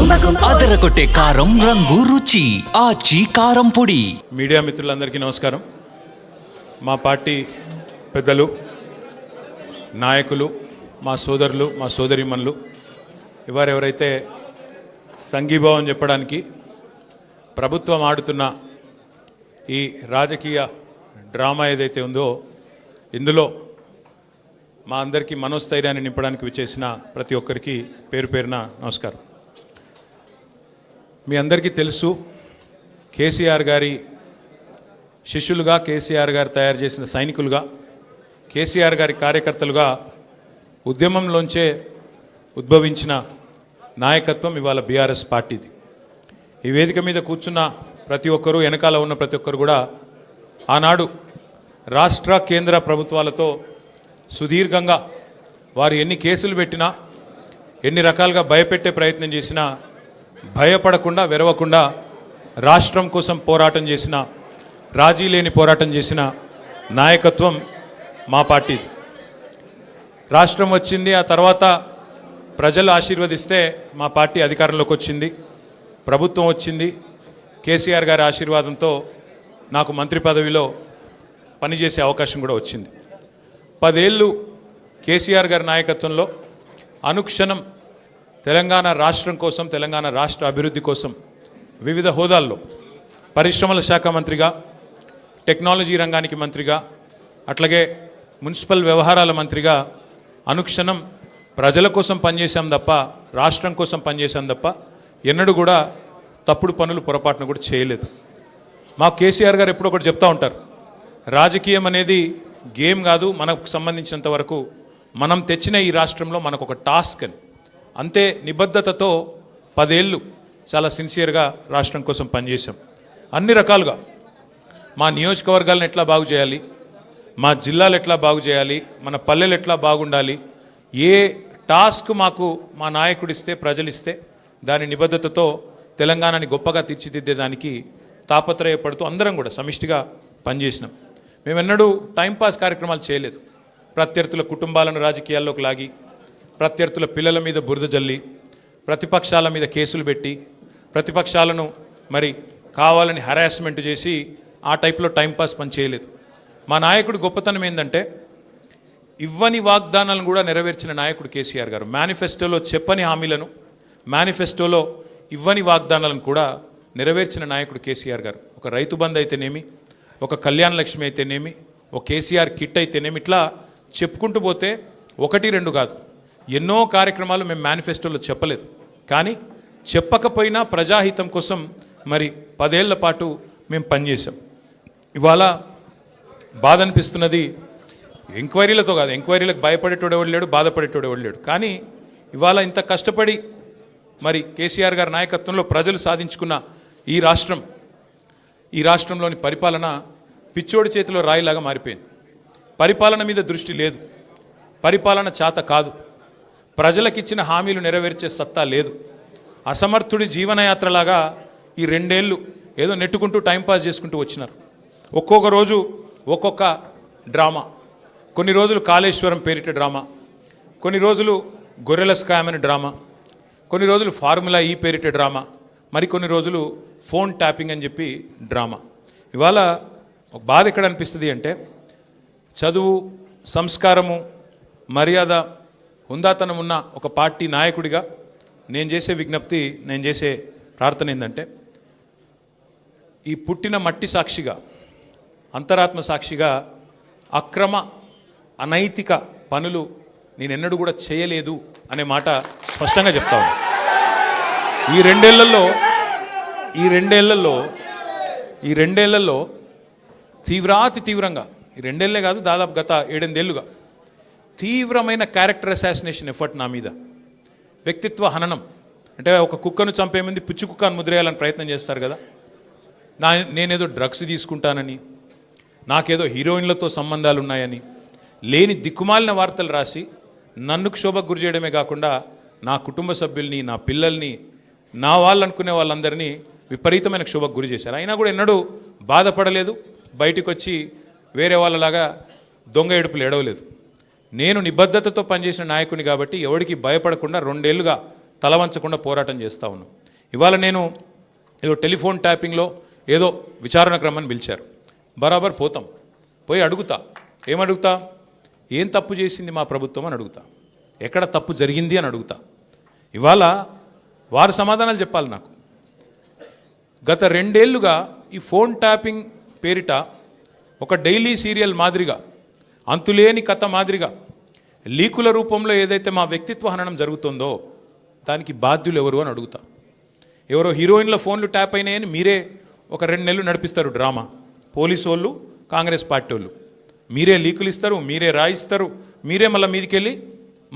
అదరగొట్టే కారం రంగు రుచి ఆచి కారం పొడి. మీడియా మిత్రులందరికీ నమస్కారం. మా పార్టీ పెద్దలు, నాయకులు, మా సోదరులు, మా సోదరీమణులు ఎవరైతే సంఘీభావం చెప్పడానికి ప్రభుత్వం ఆడుతున్న ఈ రాజకీయ డ్రామా ఏదైతే ఉందో ఇందులో మా అందరికీ మనోస్థైర్యాన్ని నింపడానికి విచ్చేసిన ప్రతి ఒక్కరికి పేరు పేరున నమస్కారం. మీ అందరికీ తెలుసు, కేసీఆర్ గారి శిష్యులుగా, కేసీఆర్ గారు తయారు చేసిన సైనికులుగా, కేసీఆర్ గారి కార్యకర్తలుగా ఉద్యమంలోంచే ఉద్భవించిన నాయకత్వం ఇవాళ బీఆర్ఎస్ పార్టీది. ఈ వేదిక మీద కూర్చున్న ప్రతి ఒక్కరూ, వెనకాల ఉన్న ప్రతి ఒక్కరు కూడా ఆనాడు రాష్ట్ర కేంద్ర ప్రభుత్వాలతో సుదీర్ఘంగా వారు ఎన్ని కేసులు పెట్టినా, ఎన్ని రకాలుగా భయపెట్టే ప్రయత్నం చేసినా భయపడకుండా, వెరవకుండా రాష్ట్రం కోసం పోరాటం చేసిన, రాజీ లేని పోరాటం చేసిన నాయకత్వం మా పార్టీది. రాష్ట్రం వచ్చింది, ఆ తర్వాత ప్రజలు ఆశీర్వదిస్తే మా పార్టీ అధికారంలోకి వచ్చింది, ప్రభుత్వం వచ్చింది. కేసీఆర్ గారి ఆశీర్వాదంతో నాకు మంత్రి పదవిలో పనిచేసే అవకాశం కూడా వచ్చింది. 10 ఏళ్ళు కేసీఆర్ గారి నాయకత్వంలో అనుక్షణం తెలంగాణ రాష్ట్రం కోసం, తెలంగాణ రాష్ట్ర అభివృద్ధి కోసం వివిధ హోదాల్లో పరిశ్రమల శాఖ మంత్రిగా, టెక్నాలజీ రంగానికి మంత్రిగా, అట్లాగే మున్సిపల్ వ్యవహారాల మంత్రిగా అనుక్షణం ప్రజల కోసం పనిచేశాం తప్ప, రాష్ట్రం కోసం పనిచేశాం తప్ప ఎన్నడూ కూడా తప్పుడు పనులు, పొరపాటును కూడా చేయలేదు. మా కేసీఆర్ గారు ఎప్పుడో ఒకటి చెప్తూ ఉంటారు, రాజకీయం అనేది గేమ్ కాదు, మనకు సంబంధించినంత వరకు మనం తెచ్చిన ఈ రాష్ట్రంలో మనకు ఒక టాస్క్ అని. అంతే నిబద్ధతతో 10 ఏళ్ళు చాలా సిన్సియర్గా రాష్ట్రం కోసం పనిచేశాం. అన్ని రకాలుగా మా నియోజకవర్గాలను ఎట్లా బాగు చేయాలి, మా జిల్లాలు ఎట్లా బాగు చేయాలి, మన పల్లెలు ఎట్లా బాగుండాలి, ఏ టాస్క్ మాకు మా నాయకుడిస్తే, ప్రజలిస్తే దాని నిబద్ధతతో తెలంగాణని గొప్పగా తీర్చిదిద్దేదానికి తాపత్రయపడుతూ అందరం కూడా సమిష్టిగా పనిచేసినాం. మేమెన్నడూ టైంపాస్ కార్యక్రమాలు చేయలేదు. ప్రత్యర్థుల కుటుంబాలను రాజకీయాల్లోకి లాగి, ప్రత్యర్థుల పిల్లల మీద బురద జల్లి, ప్రతిపక్షాల మీద కేసులు పెట్టి, ప్రతిపక్షాలను మరి కావాలని హరాస్మెంట్ చేసి ఆ టైప్లో టైంపాస్ పని చేయలేదు. మా నాయకుడి గొప్పతనం ఏంటంటే ఇవ్వని వాగ్దానాలను కూడా నెరవేర్చిన నాయకుడు కేసీఆర్ గారు. మేనిఫెస్టోలో చెప్పని హామీలను, మేనిఫెస్టోలో ఇవ్వని వాగ్దానాలను కూడా నెరవేర్చిన నాయకుడు కేసీఆర్ గారు. ఒక రైతు బంధు అయితేనేమి, ఒక కళ్యాణ లక్ష్మి అయితేనేమి, ఒక కేసీఆర్ కిట్ అయితేనేమి, ఇట్లా చెప్పుకుంటూ పోతే 1, 2 కాదు, ఎన్నో కార్యక్రమాలు మేము మేనిఫెస్టోలో చెప్పలేదు. కానీ చెప్పకపోయినా ప్రజాహితం కోసం మరి 10 ఏళ్ల పాటు మేము పనిచేసాం. ఇవాళ బాధ అనిపిస్తున్నది, ఎంక్వైరీలతో కాదు, ఎంక్వైరీలకు భయపడేటోడు ఎవడు లేడు, బాధపడేటోడు ఎవడు లేడు. కానీ ఇవాళ ఇంత కష్టపడి మరి కేసీఆర్ గారి నాయకత్వంలో ప్రజలు సాధించుకున్న ఈ రాష్ట్రంలోని పరిపాలన పిచ్చోడి చేతిలో రాయిలాగా మారిపోయింది. పరిపాలన మీద దృష్టి లేదు, పరిపాలన చేత కాదు, ప్రజలకిచ్చిన హామీలు నెరవేర్చే సత్తా లేదు. అసమర్థుడి జీవనయాత్రలాగా ఈ 2 ఏళ్ళు ఏదో నెట్టుకుంటూ టైంపాస్ చేసుకుంటూ వచ్చినారు. ఒక్కొక్క రోజు ఒక్కొక్క డ్రామా. కొన్ని రోజులు కాళేశ్వరం పేరిట డ్రామా, కొన్ని రోజులు గొర్రెల స్కామ్ అని డ్రామా, కొన్ని రోజులు ఫార్ములా ఈ పేరిట డ్రామా, మరికొన్ని రోజులు ఫోన్ ట్యాపింగ్ అని చెప్పి డ్రామా. ఇవాళ ఒక బాధ ఎక్కడ అనిపిస్తుంది అంటే, చదువు, సంస్కారము, మర్యాద, హుందాతనం ఉన్న ఒక పార్టీ నాయకుడిగా నేను చేసే విజ్ఞప్తి, నేను చేసే ప్రార్థన ఏంటంటే, ఈ పుట్టిన మట్టి సాక్షిగా, అంతరాత్మ సాక్షిగా అక్రమ, అనైతిక పనులు నేను ఎన్నడూ కూడా చేయలేదు అనే మాట స్పష్టంగా చెప్తా ఉన్నాను. ఈ రెండేళ్లలో తీవ్రంగా, ఈ 2 ఏళ్లే కాదు, దాదాపు గత 7-8 ఏళ్ళుగా తీవ్రమైన క్యారెక్టర్ అసాసినేషన్ ఎఫర్ట్ నా మీద, వ్యక్తిత్వ హననం. అంటే ఒక కుక్కను చంపే ముందు పిచ్చి కుక్కను ముద్రేయాలని ప్రయత్నం చేస్తారు కదా, నేనేదో డ్రగ్స్ తీసుకుంటానని, నాకేదో హీరోయిన్లతో సంబంధాలు ఉన్నాయని, లేని దిక్కుమాలిన వార్తలు రాసి నన్ను క్షోభకు గురి చేయడమే కాకుండా నా కుటుంబ సభ్యుల్ని, నా పిల్లల్ని, నా వాళ్ళు అనుకునే వాళ్ళందరినీ విపరీతమైన క్షోభకు గురి చేశారు. అయినా కూడా ఎన్నడూ బాధపడలేదు, బయటకు వచ్చి వేరే వాళ్ళలాగా దొంగ ఏడుపులు ఏడవలేదు. నేను నిబద్ధతతో పనిచేసిన నాయకుని కాబట్టి ఎవరికి భయపడకుండా 2 ఏళ్లుగా తలవంచకుండా పోరాటం చేస్తూ ఉన్నాం. ఇవాళ నేను ఏదో టెలిఫోన్ ట్యాపింగ్లో ఏదో విచారణకు రమ్మని పిలిచారు, బరాబర్ పోతాం, పోయి అడుగుతా. ఏమడుగుతా? ఏం తప్పు చేసింది మా ప్రభుత్వం అని అడుగుతా, ఎక్కడ తప్పు జరిగింది అని అడుగుతా. ఇవాళ వారు సమాధానాలు చెప్పాలి నాకు. గత 2 ఏళ్లుగా ఈ ఫోన్ ట్యాపింగ్ పేరిట ఒక డైలీ సీరియల్ మాదిరిగా, అంతులేని కథ మాదిరిగా లీకుల రూపంలో ఏదైతే మా వ్యక్తిత్వ హననం జరుగుతుందో దానికి బాధ్యులు ఎవరు అని అడుగుతా. ఎవరో హీరోయిన్ల ఫోన్లు ట్యాప్ అయినాయని మీరే ఒక 2 నెలలు నడిపిస్తారు డ్రామా. పోలీసు వాళ్ళు, కాంగ్రెస్ పార్టీ వాళ్ళు మీరే లీకులు ఇస్తారు, మీరే రాయిస్తారు, మీరే మళ్ళీ మీదికెళ్ళి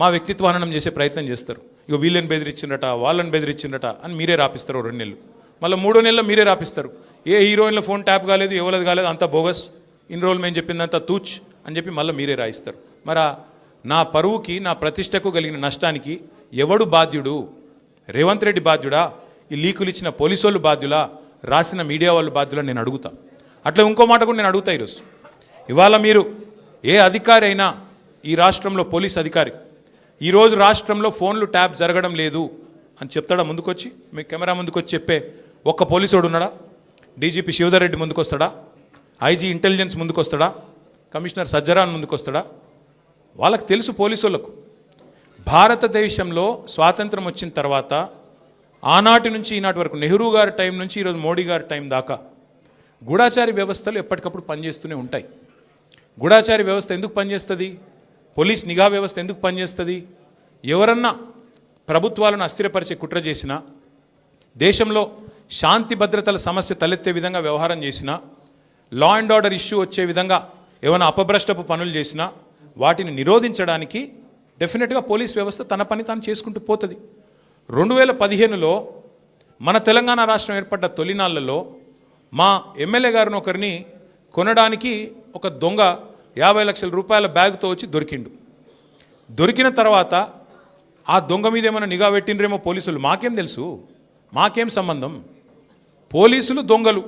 మా వ్యక్తిత్వ హననం చేసే ప్రయత్నం చేస్తారు. ఇక వీళ్ళని బెదిరించిందట, వాళ్ళని బెదిరించిందట అని మీరే రాపిస్తారు 2 నెలలు. మళ్ళీ 3వ నెలలో మీరే రాపిస్తారు. ఏ హీరోయిన్ల ఫోన్ ట్యాప్ కాలేదు, ఎవరిది కాలేదు, అంతా బోగస్, ఇన్ని రోజులు మేము చెప్పిందంతా తూచ్ అని చెప్పి మళ్ళీ మీరే రాయిస్తారు. మరి నా పరువుకి, నా ప్రతిష్టకు కలిగిన నష్టానికి ఎవడు బాధ్యుడు? రేవంత్ రెడ్డి బాధ్యుడా? ఈ లీకులు ఇచ్చిన పోలీసు వాళ్ళు బాధ్యులా? రాసిన మీడియా వాళ్ళు బాధ్యులా? నేను అడుగుతా. అట్లా ఇంకో మాట కూడా నేను అడుగుతా. ఈరోజు ఇవాళ మీరు ఏ అధికారి అయినా, ఈ రాష్ట్రంలో పోలీస్ అధికారి ఈరోజు రాష్ట్రంలో ఫోన్లు ట్యాప్ జరగడం లేదు అని చెప్తాడా? ముందుకొచ్చి మీ కెమెరా ముందుకొచ్చి చెప్పే ఒక్క పోలీసుడు ఉన్నాడా? డీజీపీ శివధర్ రెడ్డి ముందుకు వస్తాడా? ఐజీ ఇంటెలిజెన్స్ ముందుకు వస్తాడా? కమిషనర్ సజ్జరాన్ ముందుకు వస్తాడా? వాళ్ళకి తెలుసు, పోలీసు వాళ్ళకు భారతదేశంలో స్వాతంత్రం వచ్చిన తర్వాత ఆనాటి నుంచి ఈనాటి వరకు, నెహ్రూ గారి టైం నుంచి ఈరోజు మోడీ గారి టైం దాకా గూఢాచారి వ్యవస్థలు ఎప్పటికప్పుడు పనిచేస్తూనే ఉంటాయి. గూఢాచారి వ్యవస్థ ఎందుకు పనిచేస్తుంది? పోలీస్ నిఘా వ్యవస్థ ఎందుకు పనిచేస్తుంది? ఎవరన్నా ప్రభుత్వాలను అస్థిరపరిచే కుట్ర చేసినా, దేశంలో శాంతి భద్రతల సమస్య తలెత్తే విధంగా వ్యవహారం చేసినా, లా అండ్ ఆర్డర్ ఇష్యూ వచ్చే విధంగా ఏమైనా అపభ్రష్టపు పనులు చేసినా వాటిని నిరోధించడానికి డెఫినెట్గా పోలీస్ వ్యవస్థ తన పని తాను చేసుకుంటూ పోతుంది. 2015లో మన తెలంగాణ రాష్ట్రం ఏర్పడ్డ తొలినాళ్లలో మా ఎమ్మెల్యే గారిని ఒకరిని కొనడానికి ఒక దొంగ 50 లక్షల రూపాయల బ్యాగ్తో వచ్చి దొరికిండు. దొరికిన తర్వాత ఆ దొంగ మీద ఏమైనా నిఘా పెట్టినరేమో పోలీసులు, మాకేం తెలుసు, మాకేం సంబంధం? పోలీసులు దొంగలు,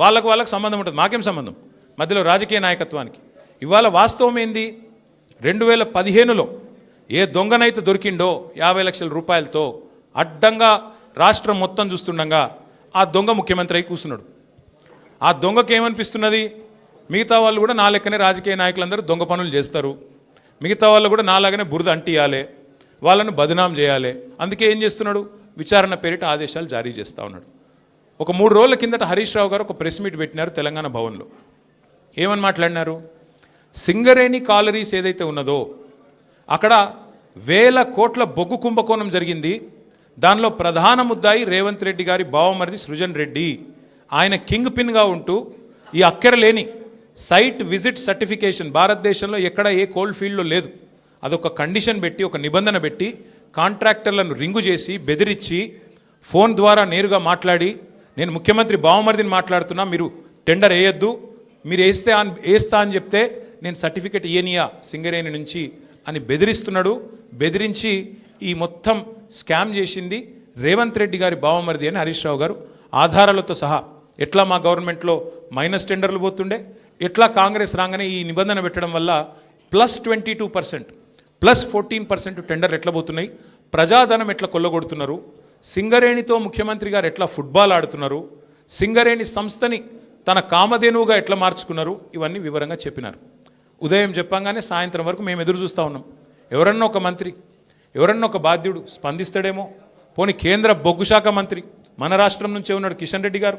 వాళ్ళకు సంబంధం ఉంటుంది, మాకేం సంబంధం? మధ్యలో రాజకీయ నాయకత్వానికి. ఇవాళ వాస్తవం ఏంది? 2015లో ఏ దొంగనైతే దొరికిండో 50 లక్షల రూపాయలతో అడ్డంగా రాష్ట్రం మొత్తం చూస్తుండగా ఆ దొంగ ముఖ్యమంత్రి అయి కూర్చున్నాడు. ఆ దొంగకి ఏమనిపిస్తున్నది? మిగతా వాళ్ళు కూడా నా లెక్కనే రాజకీయ నాయకులందరూ దొంగ పనులు చేస్తారు, మిగతా వాళ్ళు కూడా నాలాగనే బురద అంటియాలి, వాళ్ళను బదనాం చేయాలి. అందుకే ఏం చేస్తున్నాడు? విచారణ పేరిట ఆదేశాలు జారీ చేస్తూ ఉన్నాడు. ఒక 3 రోజుల కిందట హరీష్ రావు గారు ఒక ప్రెస్ మీట్ పెట్టినారు తెలంగాణ భవన్లో. ఏమని మాట్లాడినారు? సింగరేణి కాలరీస్ ఏదైతే ఉన్నదో అక్కడ 1000 కోట్ల బొగ్గు కుంభకోణం జరిగింది. దానిలో ప్రధాన ముద్దాయి రేవంత్ రెడ్డి గారి బావమరిది సృజన్ రెడ్డి. ఆయన కింగ్ పిన్గా ఉంటూ ఈ అక్కరలేని సైట్ విజిట్ సర్టిఫికేషన్ భారతదేశంలో ఎక్కడ ఏ కోల్డ్ ఫీల్డ్లో లేదు, అదొక కండిషన్ పెట్టి, ఒక నిబంధన పెట్టి కాంట్రాక్టర్లను రింగు చేసి బెదిరించి ఫోన్ ద్వారా నేరుగా మాట్లాడి, నేను ముఖ్యమంత్రి బావమరిదిని మాట్లాడుతున్నా, మీరు టెండర్ వేయొద్దు, మీరు వేస్తా అని చెప్తే నేను సర్టిఫికెట్ ఇయనియా సింగరేణి నుంచి అని బెదిరిస్తున్నాడు. బెదిరించి ఈ మొత్తం స్కామ్ చేసింది రేవంత్ రెడ్డి గారి బావమరిది అని హరీష్ రావు గారు ఆధారాలతో సహా, ఎట్లా మా గవర్నమెంట్లో మైనస్ టెండర్లు పోతుండే, ఎట్లా కాంగ్రెస్ రాగానే ఈ నిబంధన పెట్టడం వల్ల +22% +14% టెండర్లు ఎట్లా పోతున్నాయి, ప్రజాధనం ఎట్లా కొల్లగొడుతున్నారు, సింగరేణితో ముఖ్యమంత్రి గారు ఎట్లా ఫుట్బాల్ ఆడుతున్నారు, సింగరేణి సంస్థని తన కామధేనువుగా ఎట్లా మార్చుకున్నారు, ఇవన్నీ వివరంగా చెప్పినారు. ఉదయం చెప్పంగానే సాయంత్రం వరకు మేము ఎదురు చూస్తూ ఉన్నాం. ఎవరన్నా ఒక మంత్రి, ఎవరన్నా ఒక బాధ్యుడు స్పందిస్తాడేమో. పోనీ కేంద్ర బొగ్గు శాఖ మంత్రి మన రాష్ట్రం నుంచే ఉన్నాడు కిషన్ రెడ్డి గారు,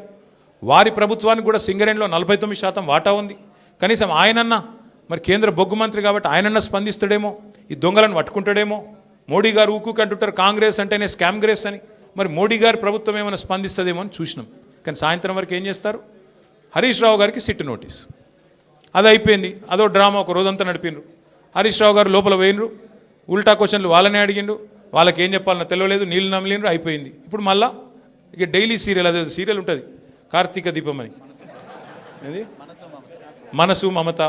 వారి ప్రభుత్వానికి కూడా సింగరేణిలో 49% వాటా ఉంది. కనీసం ఆయనన్నా, మరి కేంద్ర బొగ్గు మంత్రి కాబట్టి ఆయనన్నా స్పందిస్తాడేమో, ఈ దొంగలను పట్టుకుంటాడేమో. మోడీ గారు ఊకుకంటుంటారు కాంగ్రెస్ అంటేనే స్కామ్ గ్రేస్ అని, మరి మోడీ గారి ప్రభుత్వం ఏమైనా స్పందిస్తుందేమో అని చూసినాం. కానీ సాయంత్రం వరకు ఏం చేస్తారు? హరీష్ రావు గారికి సిట్ నోటీస్, అది అయిపోయింది. అదో డ్రామా ఒక రోజంతా నడిపినరు. హరీష్ రావు గారు లోపల పోయినరు, ఉల్టా క్వశ్చన్లు వాళ్ళనే అడిగిండు, వాళ్ళకి ఏం చెప్పాలన్నా తెలియలేదు, నీళ్ళు నమ్మలేరు, అయిపోయింది. ఇప్పుడు మళ్ళా ఇక డైలీ సీరియల్, అదే సీరియల్ ఉంటుంది కార్తీక దీపం అని, అది మనసు మమత,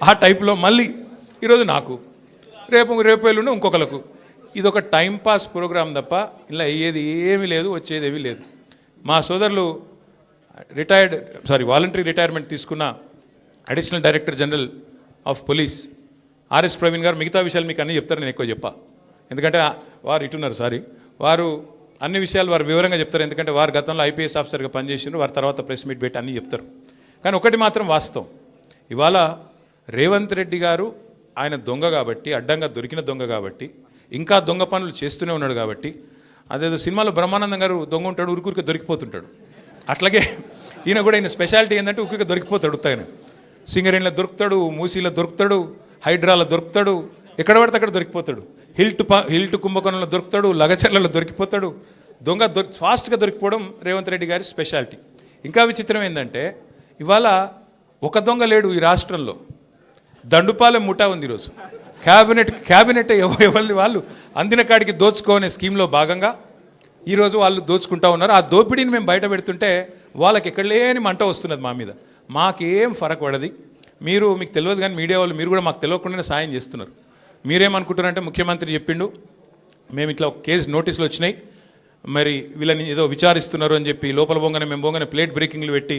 ఆ టైప్లో మళ్ళీ ఈరోజు నాకు, రేపు ఎల్లుండి ఇంకొకరికి. ఇది ఒక టైంపాస్ ప్రోగ్రాం తప్ప ఇలా అయ్యేది ఏమీ లేదు, వచ్చేది ఏమీ లేదు. మా సోదరులు వాలంటరీ రిటైర్మెంట్ తీసుకున్న additional director general of police RS Praveen గారు మిగతా విషయాలు మీకు అన్నీ చెప్తారు, నేను ఎక్కువ చెప్పా. ఎందుకంటే వారు ఇటున్నారు సారీ వారు అన్ని విషయాలు వారు వివరంగా చెప్తారు, ఎందుకంటే వారు గతంలో ఐపీఎస్ ఆఫీసర్గా పనిచేసినారు, వారి తర్వాత ప్రెస్ మీట్ పెట్టి అన్నీ చెప్తారు. కానీ ఒకటి మాత్రం వాస్తవం, ఇవాళ రేవంత్ రెడ్డి గారు ఆయన దొంగ కాబట్టి, అడ్డంగా దొరికిన దొంగ కాబట్టి, ఇంకా దొంగ పనులు చేస్తూనే ఉన్నాడు కాబట్టి, అదేదో సినిమాలో బ్రహ్మానందం గారు దొంగ ఉంటాడు, ఉరికురికి దొరికిపోతుంటాడు, అట్లాగే ఈయన కూడా ఈయన స్పెషాలిటీ ఏంటంటే ఉరికి దొరికిపోతాడు. ఉత్తగానే సింగరేణిలో దొరుకుతాడు, మూసీలో దొరుకుతాడు, హైడ్రాలో దొరుకుతాడు, ఎక్కడ పడితే అక్కడ దొరికిపోతాడు, హిల్ట్ కుంభకోణంలో దొరుకుతాడు, లగచర్లలో దొరికిపోతాడు. దొంగ ఫాస్ట్గా దొరికిపోవడం రేవంత్ రెడ్డి గారి స్పెషాలిటీ. ఇంకా విచిత్రం ఏంటంటే ఇవాళ ఒక దొంగ లేడు ఈ రాష్ట్రంలో, దండుపాలెం ముఠా ఉంది ఈరోజు. క్యాబినెట్ ఎవరిది వాళ్ళు అందిన కాడికి దోచుకోనే స్కీమ్లో భాగంగా ఈరోజు వాళ్ళు దోచుకుంటా ఉన్నారు. ఆ దోపిడీని మేము బయట పెడుతుంటే వాళ్ళకి ఎక్కడ లేని మంట వస్తున్నది మా మీద. మాకేం ఫరక్ పడది, మీకు తెలియదు కానీ మీడియా వాళ్ళు మీరు కూడా మాకు తెలియకుండానే సాయం చేస్తున్నారు. మీరేమనుకుంటున్నారంటే ముఖ్యమంత్రి చెప్పిండు మేము ఇట్లా ఒక కేసు నోటీసులు వచ్చినాయి, మరి వీళ్ళని ఏదో విచారిస్తున్నారు అని చెప్పి లోపల పోగానే మేము పోగానే ప్లేట్ బ్రేకింగ్లు పెట్టి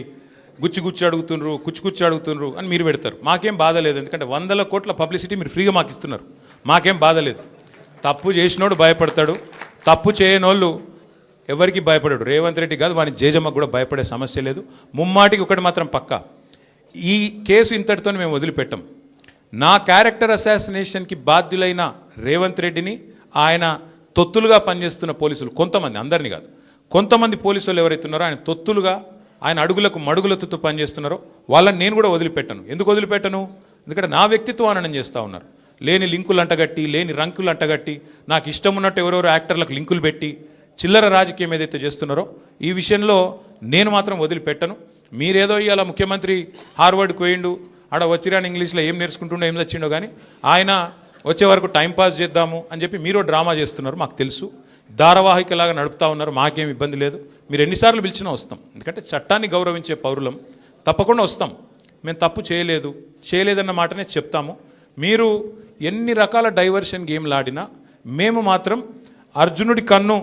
కుచ్చి అడుగుతుండ్రు అని మీరు పెడతారు. మాకేం బాధ లేదు, ఎందుకంటే 100 కోట్ల పబ్లిసిటీ మీరు ఫ్రీగా మాకు ఇస్తున్నారు, మాకేం బాధ లేదు. తప్పు చేసినోడు భయపడతాడు, తప్పు చేయనోళ్ళు ఎవరికి భయపడాడు. రేవంత్ రెడ్డి కాదు వాని జేజమ్మకు కూడా భయపడే సమస్య లేదు. ముమ్మాటికి ఒకటి మాత్రం పక్కా, ఈ కేసు ఇంతటితో మేము వదిలిపెట్టాం. నా క్యారెక్టర్ అసాసినేషన్కి బాధ్యులైన రేవంత్ రెడ్డిని ఆయన తొత్తులుగా పనిచేస్తున్న పోలీసులు కొంతమంది, అందరినీ కాదు, కొంతమంది పోలీసులు ఎవరైతే ఉన్నారో ఆయన తొత్తులుగా ఆయన అడుగులకు మడుగులతో పనిచేస్తున్నారో వాళ్ళని నేను కూడా వదిలిపెట్టను. ఎందుకు వదిలిపెట్టను? ఎందుకంటే నా వ్యక్తిత్వం హననం చేస్తూ ఉన్నారు. లేని లింకులు అంటగట్టి, లేని రంకులు అంటగట్టి, నాకు ఇష్టం ఉన్నట్టు ఎవరెవరో యాక్టర్లకు లింకులు పెట్టి చిల్లర రాజకీయం ఏదైతే చేస్తున్నారో ఈ విషయంలో నేను మాత్రం వదిలిపెట్టను. మీరేదో ఇవాళ ముఖ్యమంత్రి హార్వర్డ్కి పోయిండు, ఆడ వచ్చిరాని ఇంగ్లీష్లో ఏం నేర్చుకుంటుండో ఏం తెచ్చిండో కానీ ఆయన వచ్చే వరకు టైంపాస్ చేద్దాము అని చెప్పి మీరు డ్రామా చేస్తున్నారు, మాకు తెలుసు. ధారావాహికలాగా నడుపుతూ ఉన్నారు, మాకేం ఇబ్బంది లేదు. మీరు ఎన్నిసార్లు పిలిచినా వస్తాం, ఎందుకంటే చట్టాన్ని గౌరవించే పౌరులం, తప్పకుండా వస్తాం. మేము తప్పు చేయలేదన్న మాటనే చెప్తాము. మీరు ఎన్ని రకాల డైవర్షన్ గేమ్లు ఆడినా మేము మాత్రం అర్జునుడి కన్ను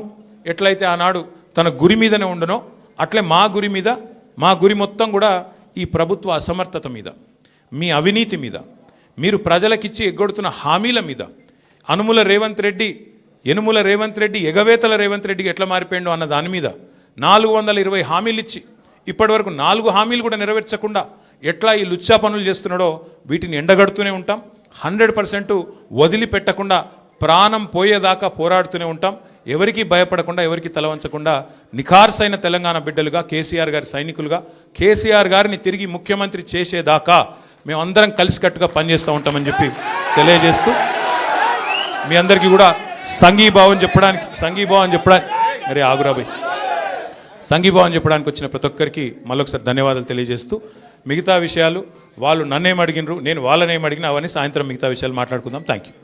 ఎట్లయితే ఆనాడు తన గురి మీదనే ఉండనో అట్లే మా గురి మొత్తం కూడా ఈ ప్రభుత్వ అసమర్థత మీద, మీ అవినీతి మీద, మీరు ప్రజలకిచ్చి ఎగ్గొడుతున్న హామీల మీద, యనుమల రేవంత్ రెడ్డి ఎగవేతల రేవంత్ రెడ్డికి ఎట్లా మారిపోయిండో అన్న దాని మీద 420 హామీలు ఇచ్చి ఇప్పటివరకు 4 హామీలు కూడా నెరవేర్చకుండా ఎట్లా ఈ లుచ్చా పనులు చేస్తున్నాడో వీటిని ఎండగడుతూనే ఉంటాం. 100% వదిలిపెట్టకుండా ప్రాణం పోయేదాకా పోరాడుతూనే ఉంటాం. ఎవరికి భయపడకుండా, ఎవరికి తలవంచకుండా నిఖార్సైన తెలంగాణ బిడ్డలుగా, కేసీఆర్ గారి సైనికులుగా, కేసీఆర్ గారిని తిరిగి ముఖ్యమంత్రి చేసేదాకా మేమందరం కలిసికట్టుగా పనిచేస్తూ ఉంటామని చెప్పి తెలియజేస్తూ మీ అందరికీ కూడా సంఘీభావం చెప్పడానికి వచ్చిన ప్రతి ఒక్కరికి మళ్ళొకసారి ధన్యవాదాలు తెలియజేస్తూ, మిగతా విషయాలు వాళ్ళు నన్నేం అడిగినరు, నేను వాళ్ళనేం అడిగినా అవన్నీ సాయంత్రం మిగతా విషయాలు మాట్లాడుకుందాం. Thank you.